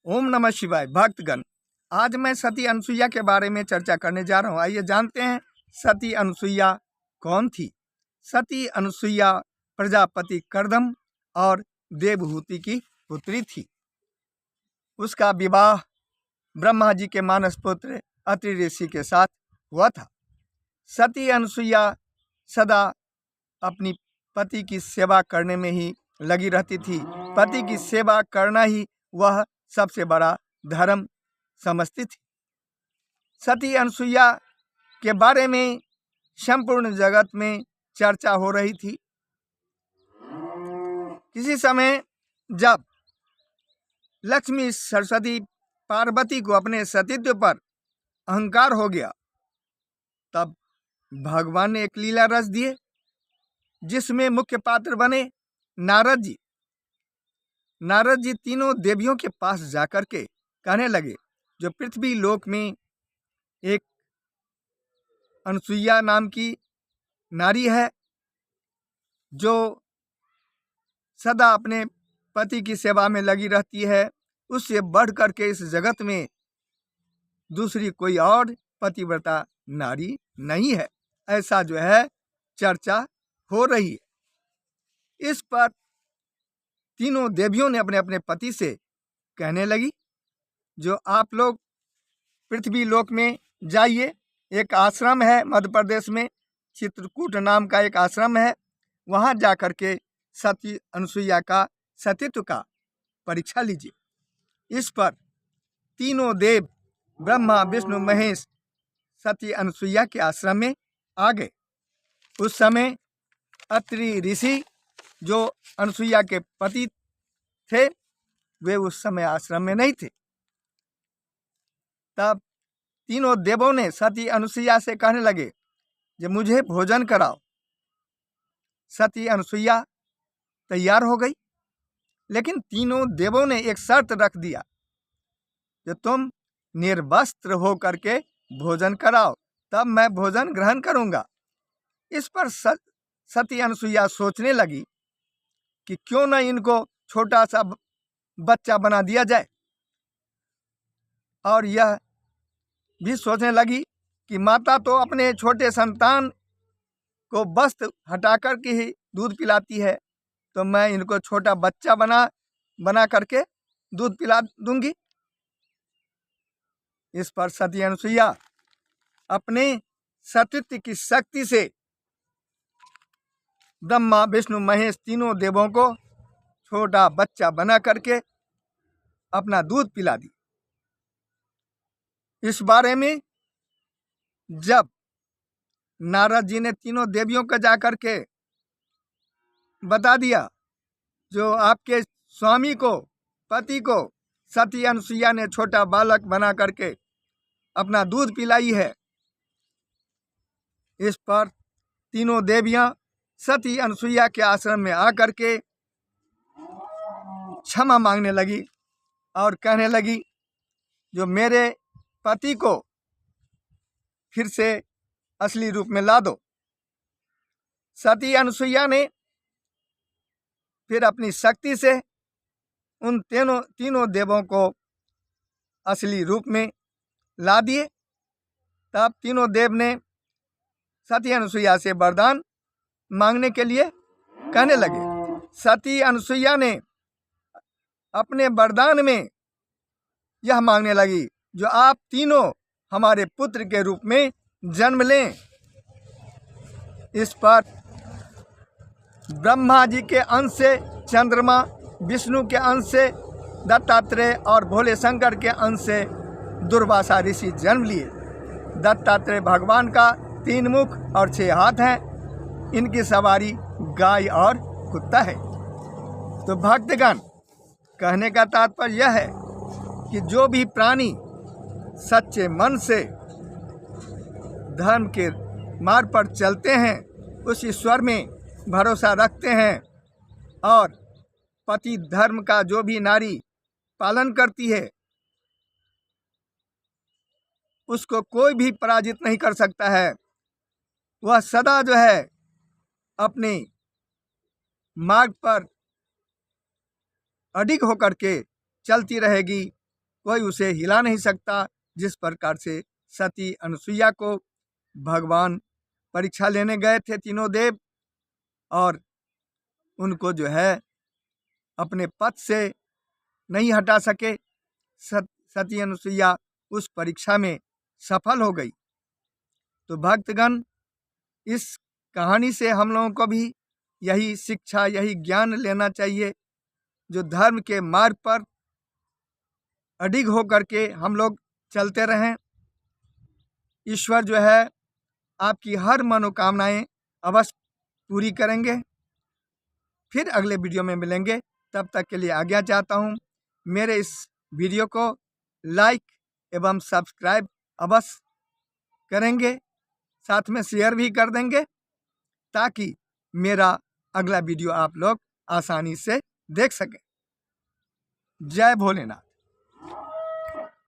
ओम नमः शिवाय। भक्तगण, आज मैं सती अनुसुईया के बारे में चर्चा करने जा रहा हूँ। आइए जानते हैं सती अनुसुईया कौन थी। सती अनुसुईया प्रजापति कर्दम और देवहूति की पुत्री थी। उसका विवाह ब्रह्मा जी के मानस पुत्र अत्रि ऋषि के साथ हुआ था। सती अनुसुईया सदा अपनी पति की सेवा करने में ही लगी रहती थी। पति की सेवा करना ही वह सबसे बड़ा धर्म समझती थी। सती अनुसुईया के बारे में संपूर्ण जगत में चर्चा हो रही थी। किसी समय जब लक्ष्मी सरस्वती पार्वती को अपने सतीत्व पर अहंकार हो गया, तब भगवान ने एक लीला रच दिए, जिसमें मुख्य पात्र बने नारद जी। नारद जी तीनों देवियों के पास जाकर के कहने लगे, जो पृथ्वी लोक में एक अनुसुईया नाम की नारी है, जो सदा अपने पति की सेवा में लगी रहती है, उससे बढ़ करके इस जगत में दूसरी कोई और पतिव्रता नारी नहीं है। ऐसा जो है चर्चा हो रही है। इस पर तीनों देवियों ने अपने अपने पति से कहने लगी, जो आप लोग पृथ्वी लोक में जाइए। एक आश्रम है मध्य प्रदेश में, चित्रकूट नाम का एक आश्रम है। वहाँ जा कर के सती अनुसुईया का सतीत्व का परीक्षा लीजिए। इस पर तीनों देव ब्रह्मा विष्णु महेश सती अनुसुईया के आश्रम में आ गए। उस समय अत्रि ऋषि, जो अनुसुईया के पति थे, वे उस समय आश्रम में नहीं थे। तब तीनों देवों ने सती अनुसुईया से कहने लगे, जो मुझे भोजन कराओ। सती अनुसुईया तैयार हो गई, लेकिन तीनों देवों ने एक शर्त रख दिया, जो तुम निर्वस्त्र हो करके भोजन कराओ, तब मैं भोजन ग्रहण करूंगा। इस पर सती अनुसुईया सोचने लगी कि क्यों न इनको छोटा सा बच्चा बना दिया जाए, और यह भी सोचने लगी कि माता तो अपने छोटे संतान को वस्त्र हटा कर के ही दूध पिलाती है, तो मैं इनको छोटा बच्चा बना करके दूध पिला दूंगी। इस पर सती अनुसुईया अपने सतीत्व की शक्ति से ब्रह्मा विष्णु महेश तीनों देवों को छोटा बच्चा बना करके अपना दूध पिला दी। इस बारे में जब नारद जी ने तीनों देवियों को जाकर के बता दिया, जो आपके स्वामी को, पति को सती अनुसुईया ने छोटा बालक बना करके अपना दूध पिलाई है। इस पर तीनों देवियां सती अनुसुईया के आश्रम में आकर के क्षमा मांगने लगी और कहने लगी, जो मेरे पति को फिर से असली रूप में ला दो। सती अनुसुईया ने फिर अपनी शक्ति से उन तीनों देवों को असली रूप में ला दिए। तब तीनों देव ने सती अनुसुईया से वरदान मांगने के लिए कहने लगे। सती अनुसुईया ने अपने वरदान में यह मांगने लगी, जो आप तीनों हमारे पुत्र के रूप में जन्म लें। इस पर ब्रह्मा जी के अंश से चंद्रमा, विष्णु के अंश से दत्तात्रेय और भोले शंकर के अंश से दुर्वासा ऋषि जन्म लिए। दत्तात्रेय भगवान का 3 मुख और 6 हाथ हैं। इनकी सवारी गाय और कुत्ता है। तो भक्तगण, कहने का तात्पर्य यह है कि जो भी प्राणी सच्चे मन से धर्म के मार्ग पर चलते हैं, उस ईश्वर में भरोसा रखते हैं, और पति धर्म का जो भी नारी पालन करती है, उसको कोई भी पराजित नहीं कर सकता है। वह सदा जो है अपने मार्ग पर अडिग होकर के चलती रहेगी कोई उसे हिला नहीं सकता। जिस प्रकार से सती अनुसुईया को भगवान परीक्षा लेने गए थे तीनों देव, और उनको जो है अपने पद से नहीं हटा सके, सती अनुसुईया उस परीक्षा में सफल हो गई। तो भक्तगण, इस कहानी से हम लोगों को भी यही शिक्षा, यही ज्ञान लेना चाहिए, जो धर्म के मार्ग पर अडिग होकर के हम लोग चलते रहें। ईश्वर जो है आपकी हर मनोकामनाएं अवश्य पूरी करेंगे। फिर अगले वीडियो में मिलेंगे, तब तक के लिए आज्ञा चाहता हूँ। मेरे इस वीडियो को लाइक एवं सब्सक्राइब अवश्य करेंगे, साथ में शेयर भी कर देंगे, ताकि मेरा अगला वीडियो आप लोग आसानी से देख सकें। जय भोलेनाथ।